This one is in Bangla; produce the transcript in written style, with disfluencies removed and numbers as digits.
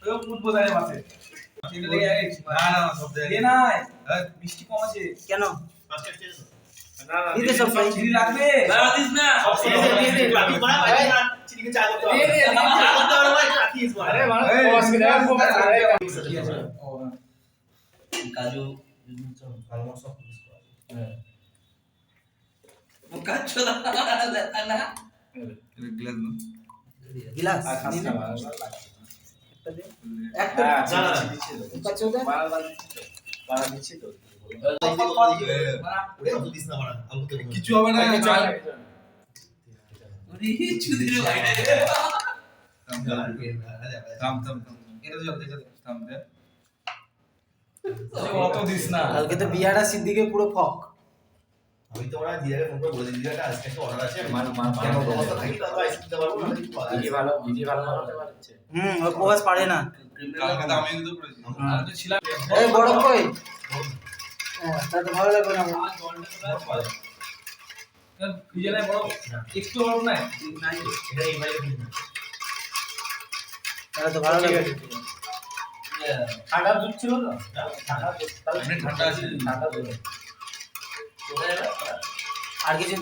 তো ফুট বোঝায় মাছে মিষ্টি কম আছে কেন দিতে সব চিনি লাগবে দিস না চিনিকে চা করতে হবে চা করতে হবে ভাই রাখিস আরে মানে কস করে কাজু ভালো সব মিক্স করা হ্যাঁ মুকাচ্ছো না গিলাস একটা মুকাচ্ছো দে বাড়া দিচ্ছি তো কিছু হবে না কালকে তো বিয়াটা সিদ্দিকে পুরো ফক আমি তো ওরা দিয়ারে ফোন করে বলে দিলাম আজকে একটা অর্ডার আছে অবস্থা থাকি তো আইসি দিতে পারবো না ভিডিও ভালো করতে পারছে ওই প্রকাশ পারে না কালকে তো আমি কিন্তু করেছি আমি তো ছিলাম এই বড় কই হ্যাঁ তাতে ভালো লাগবে না ফ্রিজে নাই বড় একটু বড় নাই নাই এটা এই বাইরে ফ্রিজ না তাহলে তো ভালো লাগবে ঠান্ডা দুধ ছিল তো ঠান্ডা তাহলে ঠান্ডা আছে ঠান্ডা দুধ আর কিছু